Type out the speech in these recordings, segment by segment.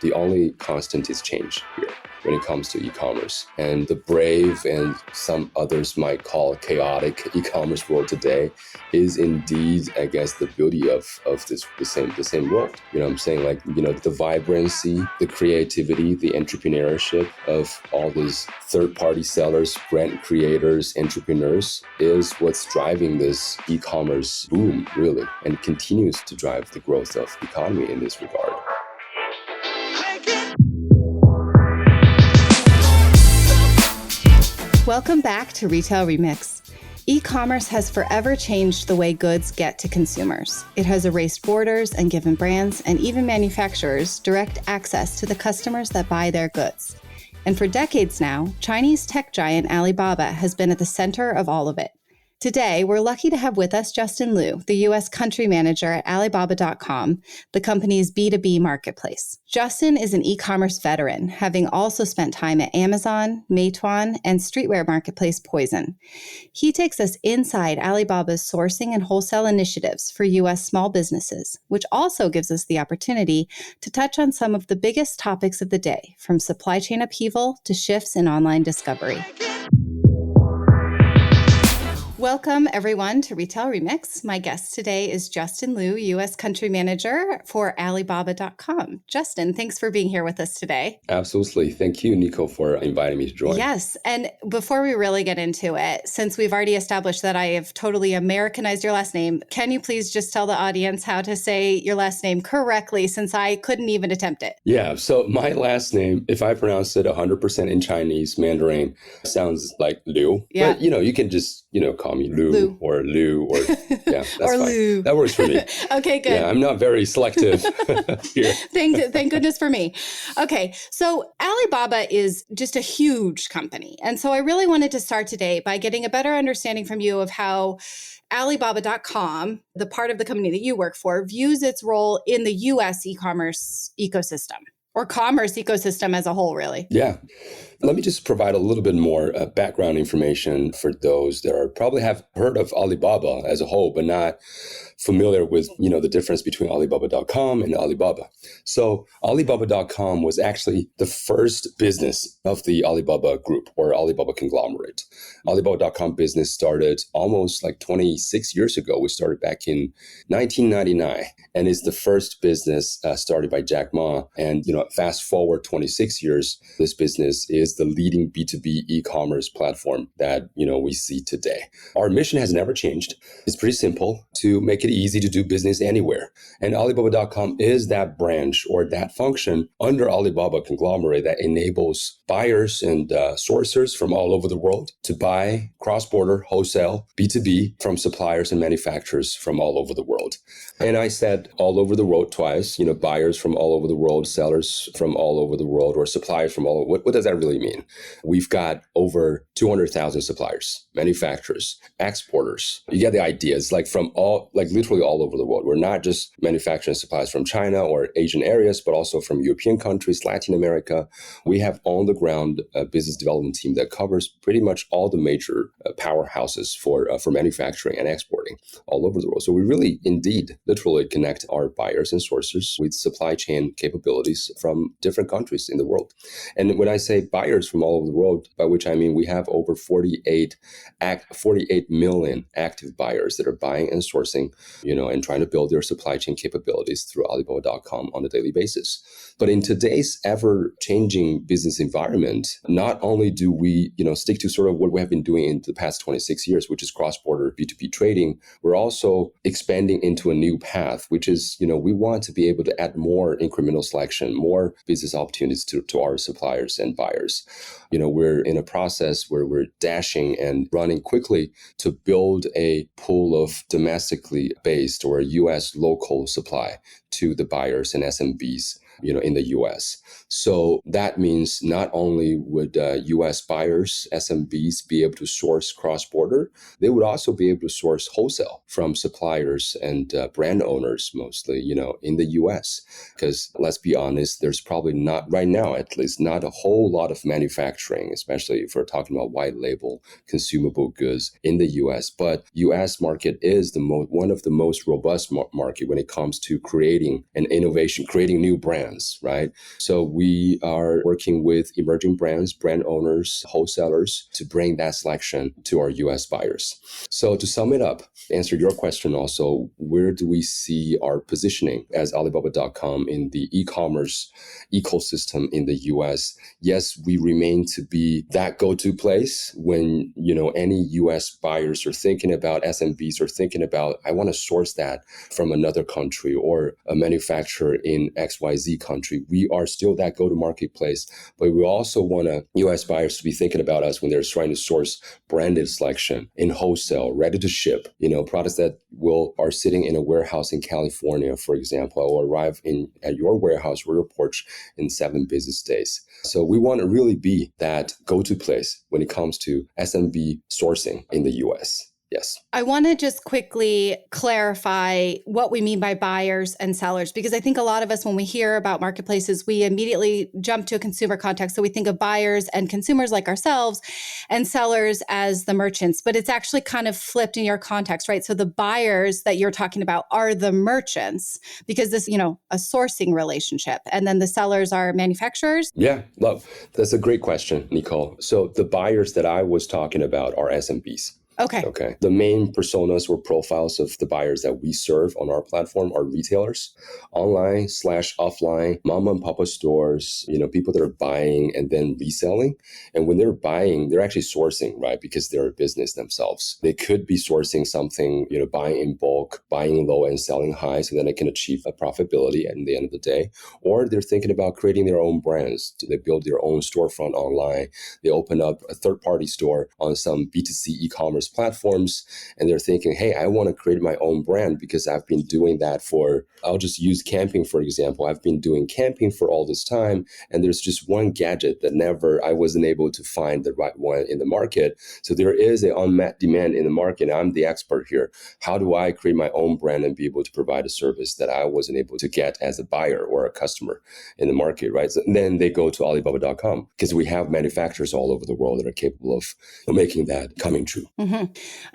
The only constant is change here when it comes to e-commerce. And the brave and some others might call chaotic e-commerce world today is indeed, I guess, the beauty of the same world. You know what I'm saying? Like, you know, the vibrancy, the creativity, the entrepreneurship of all these third-party sellers, brand creators, entrepreneurs is what's driving this e-commerce boom, really, and continues to drive the growth of the economy in this regard. Welcome back to Retail Remix. E-commerce has forever changed the way goods get to consumers. It has erased borders and given brands and even manufacturers direct access to the customers that buy their goods. And for decades now, Chinese tech giant Alibaba has been at the center of all of it. Today, we're lucky to have with us Justin Liu, the U.S. country manager at Alibaba.com, the company's B2B marketplace. Justin is an e-commerce veteran, having also spent time at Amazon, Meituan, and streetwear marketplace Poison. He takes us inside Alibaba's sourcing and wholesale initiatives for U.S. small businesses, which also gives us the opportunity to touch on some of the biggest topics of the day, from supply chain upheaval to shifts in online discovery. Welcome, everyone, to Retail Remix. My guest today is Justin Liu, U.S. country manager for Alibaba.com. Justin, thanks for being here with us today. Absolutely. Thank you, Nicole, for inviting me to join. Yes. And before we really get into it, since we've already established that I have totally Americanized your last name, can you please just tell the audience how to say your last name correctly, since I couldn't even attempt it? Yeah. So my last name, if I pronounce it 100% in Chinese, Mandarin, sounds like Liu. Yeah. But, you can just, call me Liu or Liu or, yeah, that's or fine. Liu. That works for me. Okay, good. Yeah, I'm not very selective here. Thank goodness for me. Okay, so Alibaba is just a huge company. And so I really wanted to start today by getting a better understanding from you of how Alibaba.com, the part of the company that you work for, views its role in the U.S. e-commerce ecosystem, or commerce ecosystem as a whole, really. Yeah. Let me just provide a little bit more background information for those that are probably have heard of Alibaba as a whole, but not familiar with, the difference between Alibaba.com and Alibaba. So Alibaba.com was actually the first business of the Alibaba group or Alibaba conglomerate. Alibaba.com business started almost like 26 years ago. We started back in 1999, and it's the first business started by Jack Ma. And, fast forward 26 years, this business is the leading B2B e-commerce platform that, we see today. Our mission has never changed. It's pretty simple: to make it easy to do business anywhere. And Alibaba.com is that branch or that function under Alibaba conglomerate that enables buyers and sourcers from all over the world to buy cross-border wholesale B2B from suppliers and manufacturers from all over the world. And I said all over the world twice, buyers from all over the world, sellers from all over the world, or suppliers from all over. What does that really mean? We've got over 200,000 suppliers, manufacturers, exporters. You get the idea. It's like from literally all over the world. We're not just manufacturing supplies from China or Asian areas, but also from European countries, Latin America. We have on-the-ground business development team that covers pretty much all the major powerhouses for manufacturing and exporting all over the world. So we really, indeed, literally connect our buyers and sourcers with supply chain capabilities from different countries in the world. And when I say buyers from all over the world, by which I mean we have over 48 million active buyers that are buying and sourcing, and trying to build their supply chain capabilities through Alibaba.com on a daily basis. But in today's ever-changing business environment, not only do we, stick to sort of what we have been doing in the past 26 years, which is cross-border B2B trading, we're also expanding into a new path, which is, we want to be able to add more incremental selection, more business opportunities to our suppliers and buyers. We're in a process where we're dashing and running quickly to build a pool of domestically based or U.S. local supply to the buyers and SMBs, in the U.S. So that means not only would U.S. buyers, SMBs, be able to source cross-border, they would also be able to source wholesale from suppliers and brand owners, mostly, in the U.S. Because let's be honest, there's probably not, right now at least, not a whole lot of manufacturing, especially if we're talking about white label consumable goods in the U.S. But U.S. market is one of the most robust market when it comes to creating an innovation, creating new brands. brands, right? So we are working with emerging brands, brand owners, wholesalers to bring that selection to our US buyers. So to sum it up, answer your question also, where do we see our positioning as Alibaba.com in the e-commerce ecosystem in the US? Yes, we remain to be that go-to place when, any US buyers are thinking about SMBs or thinking about, I want to source that from another country or a manufacturer in XYZ country. We are still that go-to marketplace, but we also want US buyers to be thinking about us when they're trying to source branded selection in wholesale, ready to ship, products that are sitting in a warehouse in California, for example, will arrive at your warehouse or your porch in 7 business days. So we want to really be that go-to place when it comes to SMB sourcing in the US. Yes. I want to just quickly clarify what we mean by buyers and sellers, because I think a lot of us, when we hear about marketplaces, we immediately jump to a consumer context. So we think of buyers and consumers like ourselves and sellers as the merchants, but it's actually kind of flipped in your context, right? So the buyers that you're talking about are the merchants because this, a sourcing relationship. And then the sellers are manufacturers. Yeah, love. That's a great question, Nicole. So the buyers that I was talking about are SMBs. Okay. The main personas or profiles of the buyers that we serve on our platform are retailers, online/offline, mom and papa stores, people that are buying and then reselling. And when they're buying, they're actually sourcing, right? Because they're a business themselves. They could be sourcing something, buying in bulk, buying low and selling high so that they can achieve a profitability at the end of the day. Or they're thinking about creating their own brands. They build their own storefront online. They open up a third-party store on some B2C e-commerce platforms, and they're thinking, hey, I want to create my own brand because I've been doing that I'll just use camping, for example. I've been doing camping for all this time, and there's just one gadget that I wasn't able to find the right one in the market. So there is an unmet demand in the market. I'm the expert here. How do I create my own brand and be able to provide a service that I wasn't able to get as a buyer or a customer in the market, right? So then they go to Alibaba.com because we have manufacturers all over the world that are capable of making that coming true. Mm-hmm.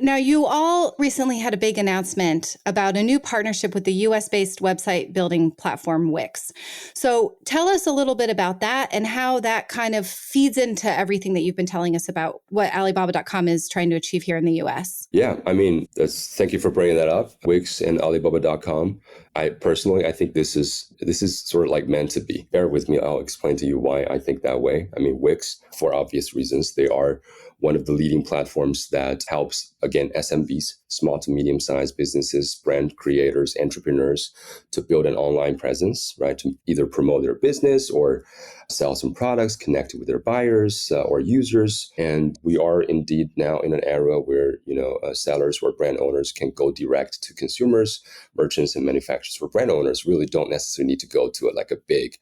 Now, you all recently had a big announcement about a new partnership with the US-based website building platform Wix. So tell us a little bit about that and how that kind of feeds into everything that you've been telling us about what Alibaba.com is trying to achieve here in the US. Yeah, thank you for bringing that up. Wix and Alibaba.com. I think this is sort of like meant to be. Bear with me. I'll explain to you why I think that way. Wix, for obvious reasons, they are one of the leading platforms that helps, again, SMBs, small to medium-sized businesses, brand creators, entrepreneurs, to build an online presence, right? To either promote their business or sell some products, connect with their buyers or users. And we are indeed now in an era where, sellers or brand owners can go direct to consumers, merchants and manufacturers. For brand owners really don't necessarily need to go to a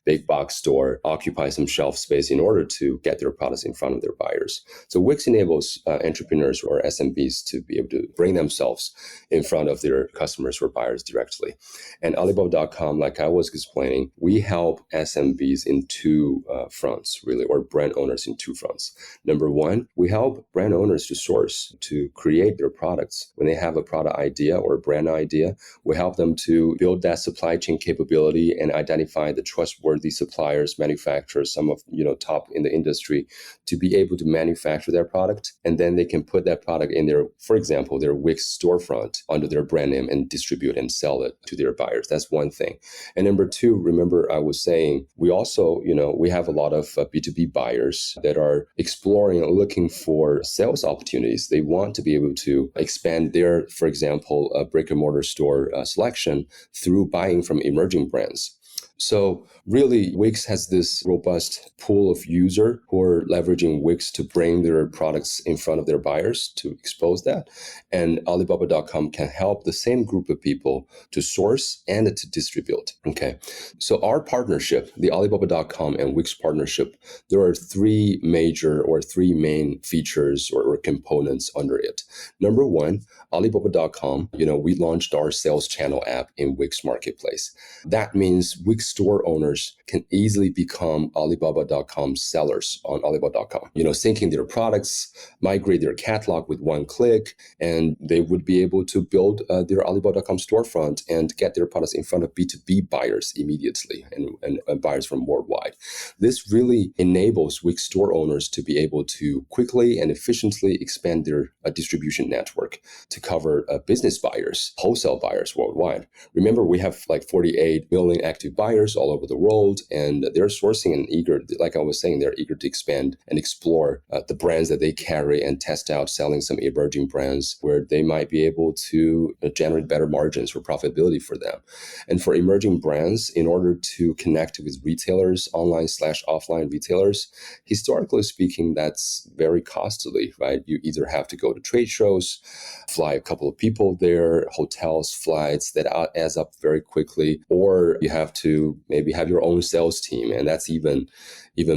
big box store, occupy some shelf space in order to get their products in front of their buyers. So Wix enables entrepreneurs or SMBs to be able to bring themselves in front of their customers or buyers directly. And Alibaba.com, like I was explaining, we help SMBs in two fronts, really, or brand owners in two fronts. Number one, we help brand owners to source, to create their products. When they have a product idea or a brand idea, we help them to build that supply chain capability and identify the trustworthy suppliers, manufacturers, some of top in the industry, to be able to manufacture their product. And then they can put that product in their, for example, their Wix storefront under their brand name and distribute and sell it to their buyers. That's one thing. And number two, remember I was saying, we also, we have a lot of B2B buyers that are exploring and looking for sales opportunities. They want to be able to expand their, for example, brick and mortar store selection through buying from emerging brands. So really, Wix has this robust pool of users who are leveraging Wix to bring their products in front of their buyers to expose that. And Alibaba.com can help the same group of people to source and to distribute. Okay. So our partnership, the Alibaba.com and Wix partnership, there are three main features or components under it. Number one, Alibaba.com, we launched our sales channel app in Wix Marketplace. That means Wix store owners can easily become Alibaba.com sellers on Alibaba.com, syncing their products, migrate their catalog with one click, and they would be able to build their Alibaba.com storefront and get their products in front of B2B buyers immediately and buyers from worldwide. This really enables Wix store owners to be able to quickly and efficiently expand their distribution network to cover business buyers, wholesale buyers worldwide. Remember, we have like 48 million active buyers all over the world, and they're sourcing and eager, like I was saying, they're eager to expand and explore the brands that they carry and test out selling some emerging brands where they might be able to generate better margins or profitability for them. And for emerging brands, in order to connect with retailers, online/offline retailers, historically speaking, that's very costly, right? You either have to go to trade shows, fly a couple of people there, hotels, flights, that adds up very quickly, or you have to maybe have your own sales team, and that's even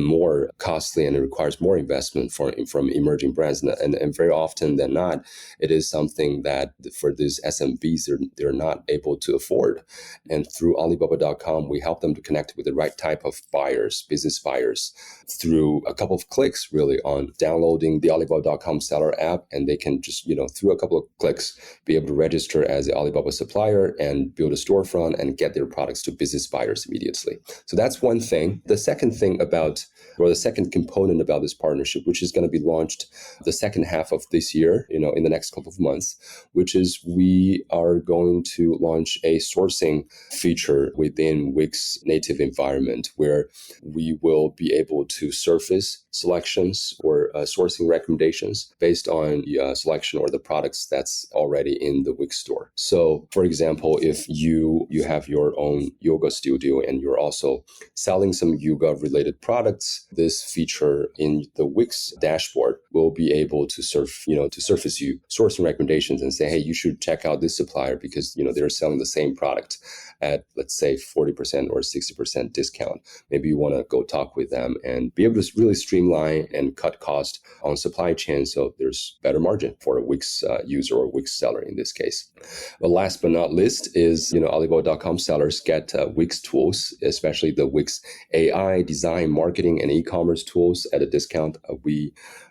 more costly, and it requires more investment from emerging brands. And very often than not, it is something that for these SMBs, they're not able to afford. And through Alibaba.com, we help them to connect with the right type of buyers, business buyers, through a couple of clicks, really, on downloading the Alibaba.com seller app. And they can just, through a couple of clicks, be able to register as an Alibaba supplier and build a storefront and get their products to business buyers immediately. So that's one thing. The second thing the second component about this partnership, which is going to be launched the second half of this year, in the next couple of months, which is we are going to launch a sourcing feature within Wix native environment where we will be able to surface selections or sourcing recommendations based on the selection or the products that's already in the Wix store. So, for example, if you have your own yoga studio and you're also selling some yoga-related products, this feature in the Wix dashboard will be able to surface you sourcing recommendations and say, hey, you should check out this supplier because they're selling the same product at, let's say, 40% or 60% discount. Maybe you want to go talk with them and be able to really streamline and cut cost on supply chain so there's better margin for a Wix user or Wix seller in this case. But last but not least is, Alibaba.com sellers get Wix tools, especially the Wix AI, design, marketing, and e-commerce tools at a discount.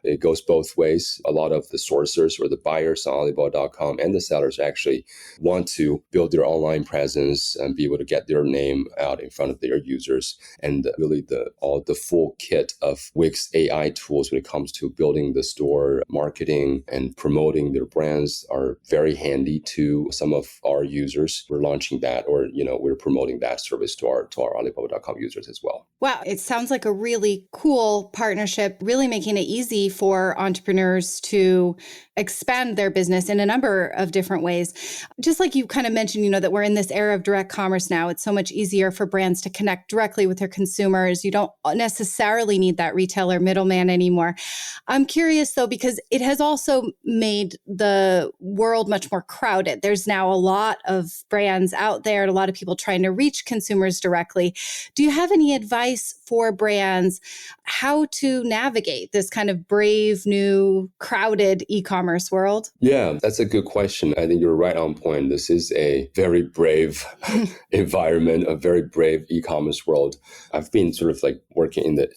It goes both ways. A lot of the sourcers or the buyers on Alibaba.com and the sellers actually want to build their online presence and be able to get their name out in front of their users. And really the full kit of Wix AI tools when it comes to building the store, marketing, and promoting their brands are very handy to some of our users. We're launching that, or we're promoting that service to our Alibaba.com users as well. Wow, it sounds like a really cool partnership, really making it easy for entrepreneurs to expand their business in a number of different ways. Just like you kind of mentioned, that we're in this era of direct commerce now. It's so much easier for brands to connect directly with their consumers. You don't necessarily need that retailer middleman anymore. I'm curious though, because it has also made the world much more crowded. There's now a lot of brands out there and a lot of people trying to reach consumers directly. Do you have any advice for brands how to navigate this kind of brave, new, crowded e-commerce world? Yeah, that's a good question. I think you're right on point. This is a very brave environment, a very brave e-commerce world. I've been sort of like working in the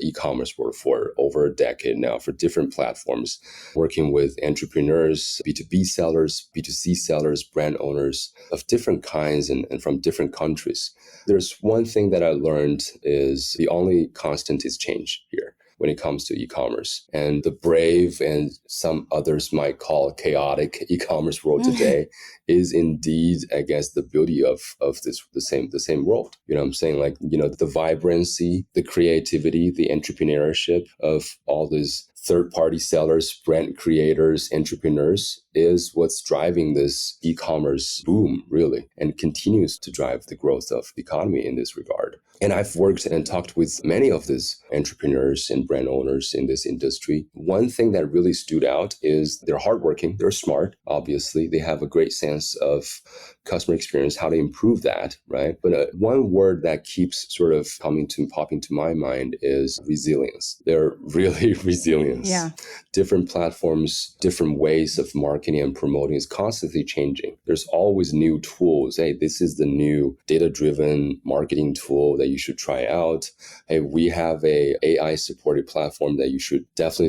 e-commerce world for over a decade now for different platforms, working with entrepreneurs, B2B sellers, B2C sellers, brand owners of different kinds and from different countries. There's one thing that I learned is the only constant is change here when it comes to e-commerce. And the brave and some others might call chaotic e-commerce world today is indeed, I guess, the beauty of the same world. I'm saying, like, the vibrancy, the creativity, the entrepreneurship of all these third-party sellers, brand creators, entrepreneurs is what's driving this e-commerce boom, really, and continues to drive the growth of the economy in this regard. And I've worked and talked with many of these entrepreneurs and brand owners in this industry. One thing that really stood out is they're hardworking, they're smart, obviously. They have a great sense of customer experience, how to improve that, right? But one word that keeps sort of popping to my mind is resilience. They're really resilience. Yeah. Different platforms, different ways of marketing and promoting is constantly changing. There's always new tools. Hey, this is the new data-driven marketing tool that you should try out. Hey, we have a AI-supported platform that you should definitely,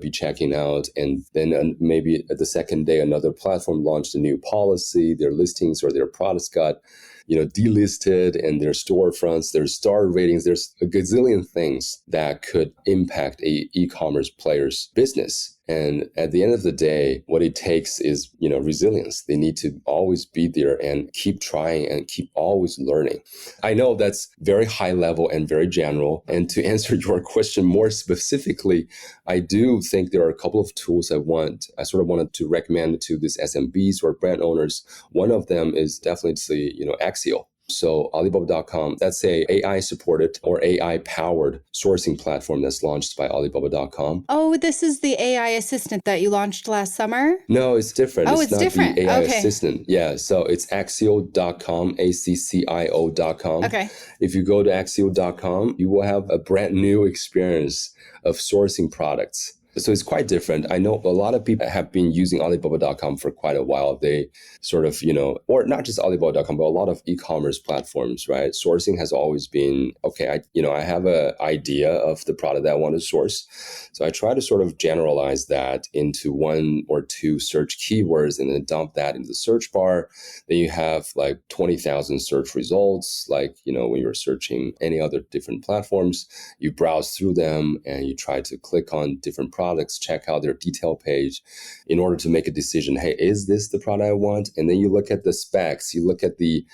be checking out. And then maybe at the second day, another platform launched a new policy. Their listings or their products got delisted, and their storefronts, their star ratings, there's a gazillion things that could impact a e-commerce player's business. And at the end of the day, what it takes is, resilience. They need to always be there and keep trying and keep always learning. I know that's very high level and very general. And to answer your question more specifically, I do think there are a couple of tools I sort of wanted to recommend to these SMBs or brand owners. One of them is definitely, Axial. So Alibaba.com, that's a AI-supported or AI-powered sourcing platform that's launched by Alibaba.com. Oh, this is the AI assistant that you launched last summer? No, it's different. Oh, it's not different. The AI Okay. assistant. Yeah, so it's Axial.com, ACCIO.com. Okay. If you go to Axial.com, you will have a brand new experience of sourcing products. So it's quite different. I know a lot of people have been using Alibaba.com for quite a while. They sort of, or not just Alibaba.com, but a lot of e-commerce platforms, right? Sourcing has always been, okay, I have an idea of the product that I want to source. So I try to sort of generalize that into one or two search keywords and then dump that into the search bar. Then you have like 20,000 search results. Like, when you're searching any other different platforms, you browse through them and you try to click on different products, check out their detail page in order to make a decision. Hey, is this the product I want? And then you look at the specs, you look at the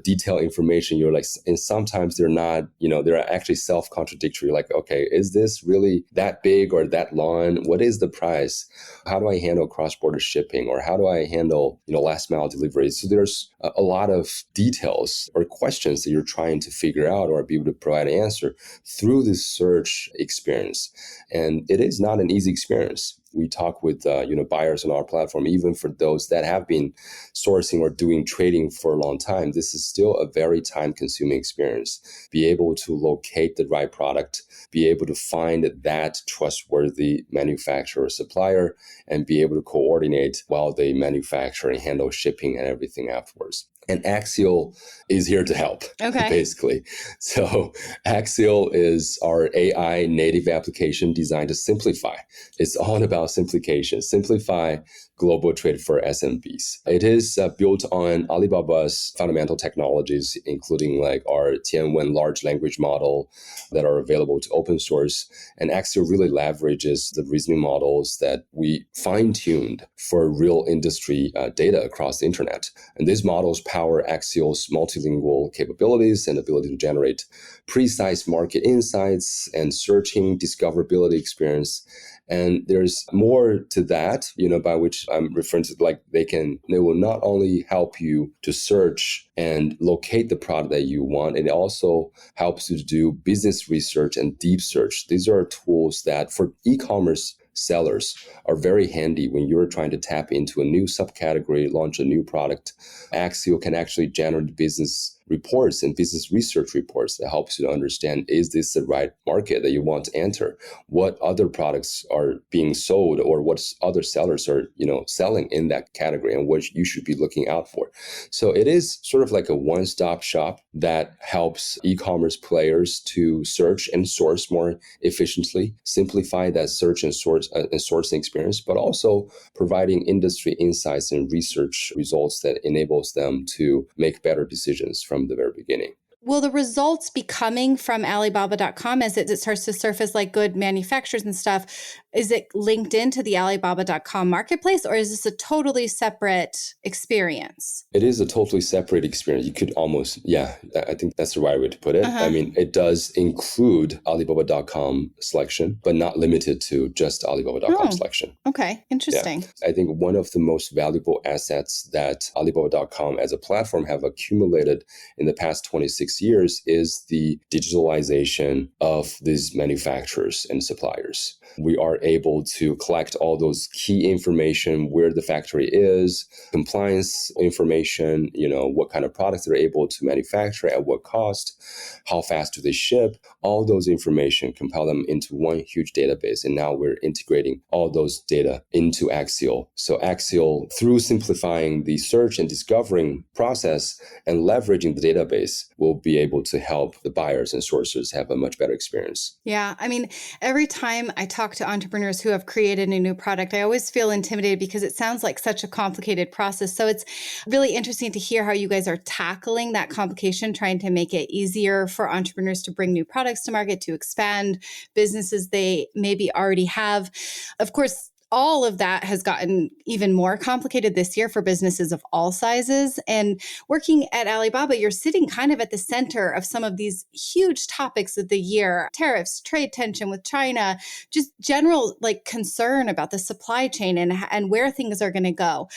detailed information. You're like, and sometimes they're not, they're actually self-contradictory. Like, okay, is this really that big or that long? What is the price? How do I handle cross-border shipping? Or how do I handle, last mile delivery? So there's a lot of details or questions that you're trying to figure out or be able to provide an answer through this search experience. And it is not an easy experience. We talk with buyers on our platform, even for those that have been sourcing or doing trading for a long time. This is still a very time-consuming experience. Be able to locate the right product, be able to find that trustworthy manufacturer or supplier, and be able to coordinate while they manufacture and handle shipping and everything afterwards. And Axial is here to help, basically. So Axial is our AI native application designed to simplify. It's all about simplification. Simplify global trade for SMBs. It is built on Alibaba's fundamental technologies, including like our Tianwen large language model that are available to open source. And Axial really leverages the reasoning models that we fine-tuned for real industry data across the internet. And these models power Axial's multilingual capabilities and ability to generate precise market insights and searching discoverability experience. And there's more to that, by which I'm referring to, like they will not only help you to search and locate the product that you want, it also helps you to do business research and deep search. These are tools that for e-commerce sellers are very handy when you're trying to tap into a new subcategory, launch a new product. Axial can actually generate business reports and business research reports that helps you to understand, is this the right market that you want to enter? What other products are being sold or what other sellers are, selling in that category and what you should be looking out for. So it is sort of like a one-stop shop that helps e-commerce players to search and source more efficiently, simplify that search and sourcing experience, but also providing industry insights and research results that enables them to make better decisions from the very beginning. Will the results be coming from Alibaba.com as it starts to surface like good manufacturers and stuff? Is it linked into the Alibaba.com marketplace, or is this a totally separate experience? It is a totally separate experience. You could almost, I think that's the right way to put it. I mean, it does include Alibaba.com selection, but not limited to just Alibaba.com selection. Okay, interesting. Yeah. I think one of the most valuable assets that Alibaba.com as a platform have accumulated in the past 26 these years is the digitalization of these manufacturers and suppliers. We are able to collect all those key information, where the factory is, compliance information, what kind of products they're able to manufacture, at what cost, how fast do they ship, all those information, compile them into one huge database. And now we're integrating all those data into Axial. So Axial, through simplifying the search and discovering process and leveraging the database, will be able to help the buyers and sourcers have a much better experience. Yeah. I mean, every time I talk to entrepreneurs who have created a new product, I always feel intimidated because it sounds like such a complicated process. So it's really interesting to hear how you guys are tackling that complication, trying to make it easier for entrepreneurs to bring new products to market, to expand businesses they maybe already have. Of course, all of that has gotten even more complicated this year for businesses of all sizes. And working at Alibaba, you're sitting kind of at the center of some of these huge topics of the year: tariffs, trade tension with China, just general concern about the supply chain and where things are going to go.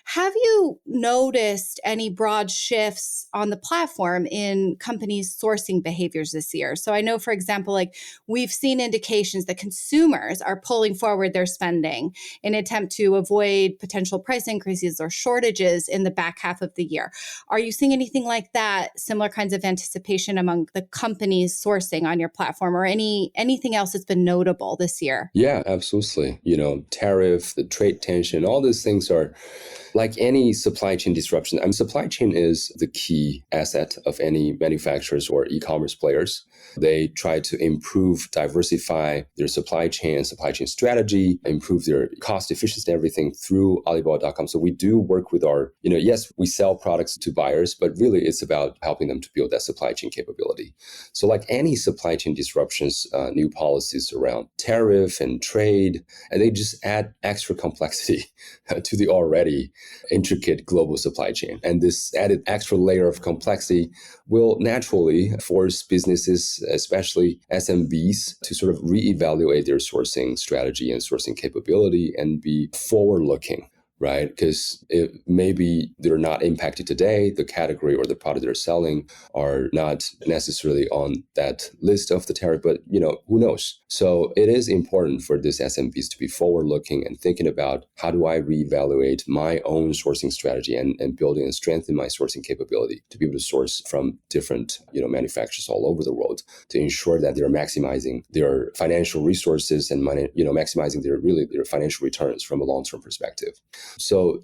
Have you noticed any broad shifts on the platform in companies' sourcing behaviors this year? So I know, for example, we've seen indications that consumers are pulling forward their spending in an attempt to avoid potential price increases or shortages in the back half of the year. Are you seeing anything like that, similar kinds of anticipation among the companies sourcing on your platform, or anything else that's been notable this year? Yeah, absolutely. Tariff, the trade tension, all these things are like any supply chain disruption. Supply chain is the key asset of any manufacturers or e-commerce players. They try to improve, diversify their supply chain strategy, improve their cost efficiency and everything through Alibaba.com. So we do work with our, yes, we sell products to buyers, but really it's about helping them to build that supply chain capability. So like any supply chain disruptions, new policies around tariff and trade, and they just add extra complexity to the already intricate global supply chain. And this added extra layer of complexity will naturally force businesses, especially SMBs, to sort of reevaluate their sourcing strategy and sourcing capability and be forward-looking. Right? Because maybe they're not impacted today. The category or the product they're selling are not necessarily on that list of the tariff, but who knows? So it is important for these SMBs to be forward-looking and thinking about, how do I reevaluate my own sourcing strategy and building and strengthen my sourcing capability to be able to source from different manufacturers all over the world to ensure that they're maximizing their financial resources and maximizing their financial returns from a long-term perspective. So,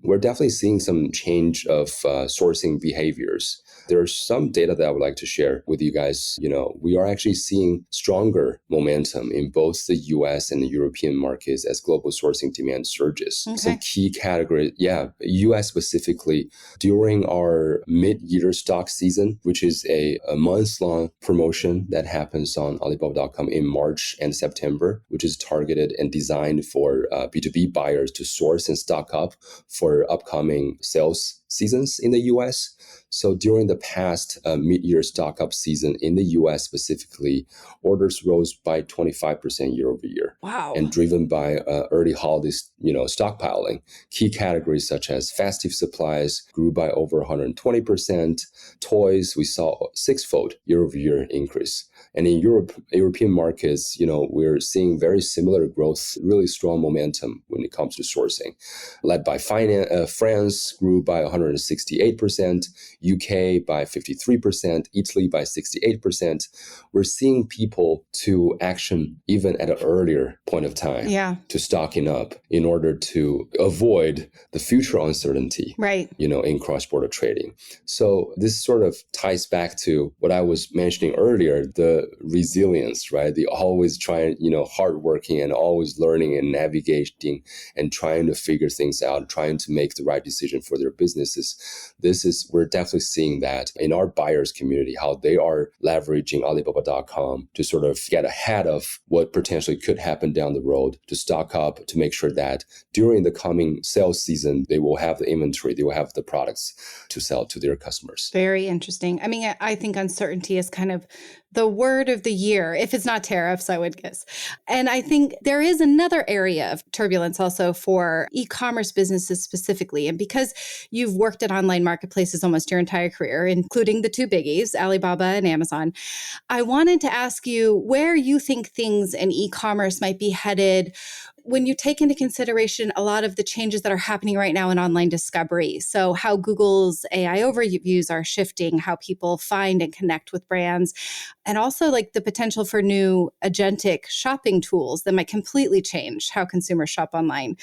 we're definitely seeing some change of sourcing behaviors. There's some data that I would like to share with you guys. We are actually seeing stronger momentum in both the US and the European markets as global sourcing demand surges. Okay. Some key categories, US specifically, during our mid-year stock season, which is a month-long promotion that happens on Alibaba.com in March and September, which is targeted and designed for B2B buyers to source and stock up for upcoming sales seasons in the US. So during the past mid-year stock-up season in the US specifically, orders rose by 25% year over year. Wow. And driven by early holiday stockpiling. Key categories such as festive supplies grew by over 120%. Toys, we saw a six-fold year-over-year increase. And in European markets, we're seeing very similar growth, really strong momentum when it comes to sourcing. Led by France grew by 168%, UK by 53%, Italy by 68%. We're seeing people to action even at an earlier point of time to stocking up in order to avoid the future uncertainty, right? In cross-border trading. So this sort of ties back to what I was mentioning earlier, the resilience, right? The always trying, hardworking and always learning and navigating and trying to figure things out, trying to make the right decision for their businesses. We're definitely seeing that in our buyers community, how they are leveraging Alibaba.com to sort of get ahead of what potentially could happen down the road, to stock up, to make sure that during the coming sales season, they will have the inventory, they will have the products to sell to their customers. Very interesting. I think uncertainty is kind of the word of the year. If it's not tariffs, I would guess. And I think there is another area of turbulence also for e-commerce businesses specifically. And because you've worked at online marketplaces almost your entire career, including the two biggies, Alibaba and Amazon, I wanted to ask you where you think things in e-commerce might be headed when you take into consideration a lot of the changes that are happening right now in online discovery. So how Google's AI overviews are shifting, how people find and connect with brands, and also like the potential for new agentic shopping tools that might completely change how consumers shop online.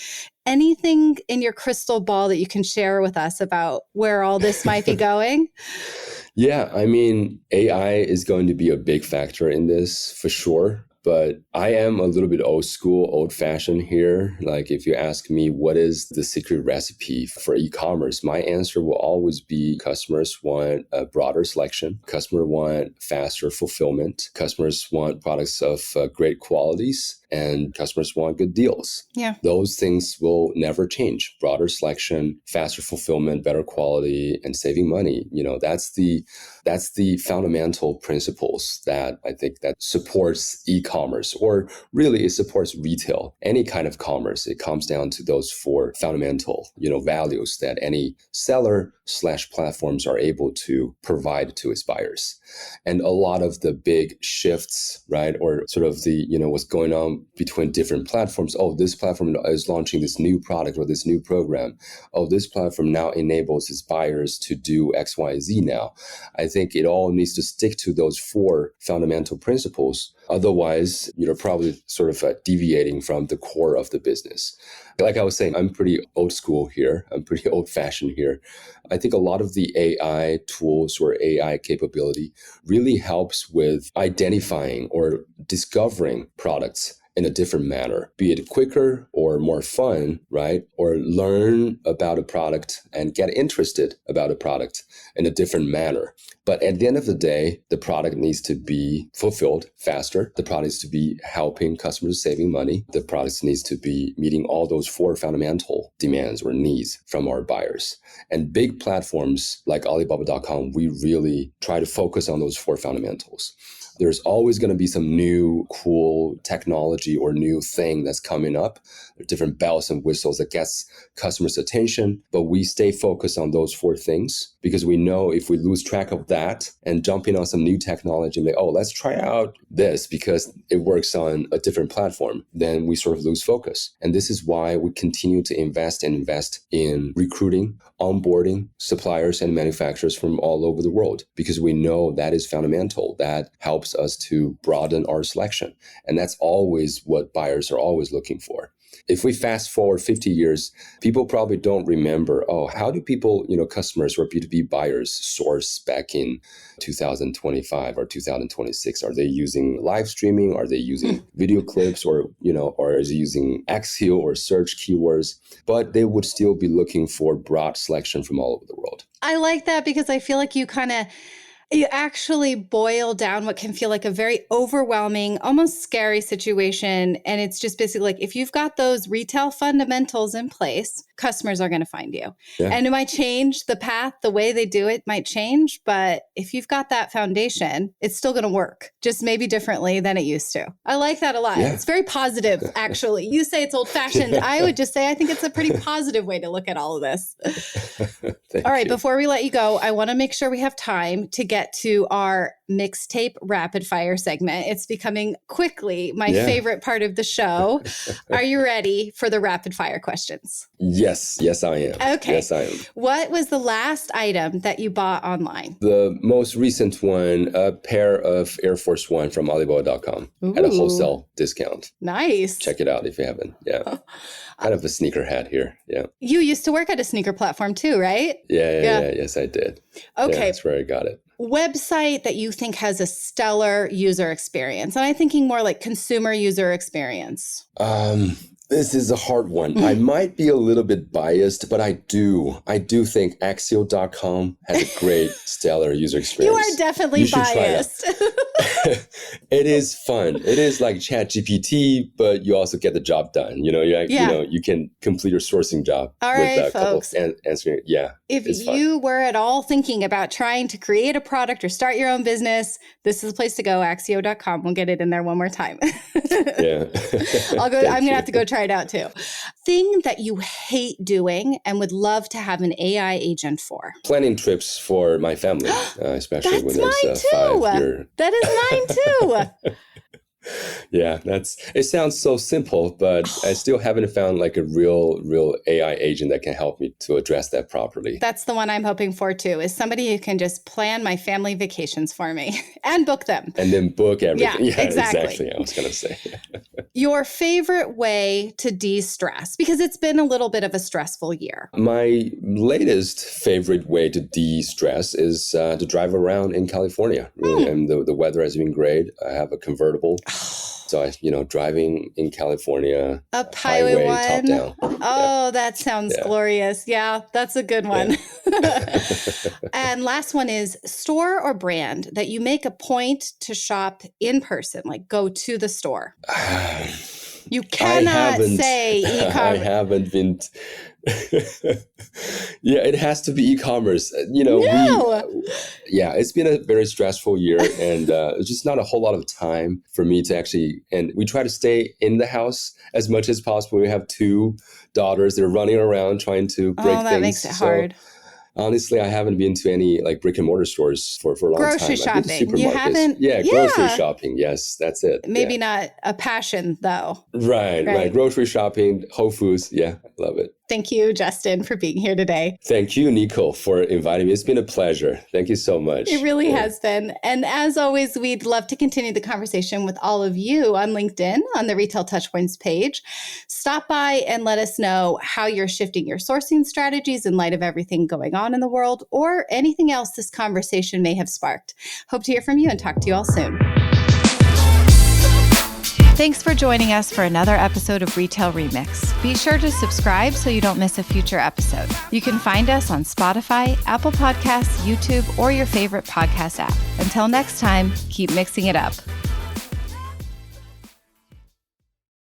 Anything in your crystal ball that you can share with us about where all this might be going? Yeah, I mean, AI is going to be a big factor in this for sure. But I am a little bit old school, old fashioned here. Like if you ask me what is the secret recipe for e-commerce, my answer will always be customers want a broader selection. Customers want faster fulfillment. Customers want products of great qualities. And customers want good deals. Yeah. Those things will never change. Broader selection, faster fulfillment, better quality, and saving money. That's the fundamental principles that I think that supports e-commerce, or really it supports retail. Any kind of commerce, it comes down to those four fundamental, values that any seller/platforms are able to provide to its buyers. And a lot of the big shifts, right, or sort of the, what's going on between different platforms. Oh, this platform is launching this new product or this new program. Oh, this platform now enables its buyers to do X, Y, Z now. I think it all needs to stick to those four fundamental principles. Otherwise, probably sort of deviating from the core of the business. Like I was saying, I'm pretty old school here. I'm pretty old fashioned here. I think a lot of the AI tools or AI capability really helps with identifying or discovering products in a different manner, be it quicker or more fun, right? Or learn about a product and get interested about a product in a different manner. But at the end of the day, the product needs to be fulfilled faster. The product needs to be helping customers saving money. The product needs to be meeting all those four fundamental demands or needs from our buyers. And big platforms like Alibaba.com, we really try to focus on those four fundamentals. There's always going to be some new cool technology or new thing that's coming up, different bells and whistles that gets customers' attention. But we stay focused on those four things because we know if we lose track of that and jump in on some new technology and like, oh, let's try out this because it works on a different platform, then we sort of lose focus. And this is why we continue to invest in recruiting, onboarding suppliers and manufacturers from all over the world, because we know that is fundamental. That helps us to broaden our selection. And that's always what buyers are always looking for. If we fast forward 50 years, people probably don't remember, oh, how do people, customers or B2B buyers source back in 2025 or 2026? Are they using live streaming? Are they using video clips or is it using Axial or search keywords? But they would still be looking for broad selection from all over the world. I like that because I feel like you actually boil down what can feel like a very overwhelming, almost scary situation. And it's just basically like, if you've got those retail fundamentals in place, customers are going to find you. Yeah. And it might change the path, the way they do it might change. But if you've got that foundation, it's still going to work, just maybe differently than it used to. I like that a lot. Yeah. It's very positive, actually. You say it's old fashioned. I would just say, I think it's a pretty positive way to look at all of this. All right. Before we let you go, I want to make sure we have time to get to our mixtape rapid fire segment. It's becoming quickly my favorite part of the show. Are you ready for the rapid fire questions? Yes, I am. Okay. Yes, I am. What was the last item that you bought online? The most recent one, a pair of Air Force One from Alibaba.com at a wholesale discount. Nice. Check it out if you haven't. Yeah. Kind of a sneakerhead here. Yeah. You used to work at a sneaker platform too, right? Yeah. Yes, I did. Okay. Yeah, that's where I got it. Website that you think has a stellar user experience? And I'm thinking more like consumer user experience. This is a hard one. I might be a little bit biased, but I do think Axio.com has a great, stellar user experience. You are definitely biased. It is fun. It is like ChatGPT, but you also get the job done. You can complete your sourcing job. All right, with a folks. Couple of answering. Yeah. If you were at all thinking about trying to create a product or start your own business, this is the place to go, Axio.com. We'll get it in there one more time. Yeah. I'm going to have to go try it out too. Thing that you hate doing and would love to have an AI agent for? Planning trips for my family, especially when there's a 5-year. That is mine too. Yeah, it sounds so simple, but I still haven't found like a real AI agent that can help me to address that properly. That's the one I'm hoping for too, is somebody who can just plan my family vacations for me and book them. And then book everything. Yeah, exactly. I was going to say. Your favorite way to de-stress, because it's been a little bit of a stressful year. My latest favorite way to de-stress is to drive around in California. Really, and the weather has been great. I have a convertible. So driving in California, up highway 1, top down. Oh, that sounds glorious. Yeah, that's a good one. Yeah. And last one is store or brand that you make a point to shop in person, like go to the store. You cannot say e-commerce. I haven't been. Yeah, it has to be e-commerce. It's been a very stressful year, and it's just not a whole lot of time for me to actually. And we try to stay in the house as much as possible. We have 2 daughters that are running around trying to break things. Oh, that makes it hard. Honestly, I haven't been to any like brick and mortar stores for a long time. Grocery shopping. You haven't? Yeah, grocery shopping. Yes, that's it. Maybe not a passion though. Right. Grocery shopping, Whole Foods. Yeah, I love it. Thank you, Justin, for being here today. Thank you, Nicole, for inviting me. It's been a pleasure. Thank you so much. It really has been. And as always, we'd love to continue the conversation with all of you on LinkedIn on the Retail Touchpoints page. Stop by and let us know how you're shifting your sourcing strategies in light of everything going on in the world or anything else this conversation may have sparked. Hope to hear from you and talk to you all soon. Thanks for joining us for another episode of Retail Remix. Be sure to subscribe so you don't miss a future episode. You can find us on Spotify, Apple Podcasts, YouTube, or your favorite podcast app. Until next time, keep mixing it up.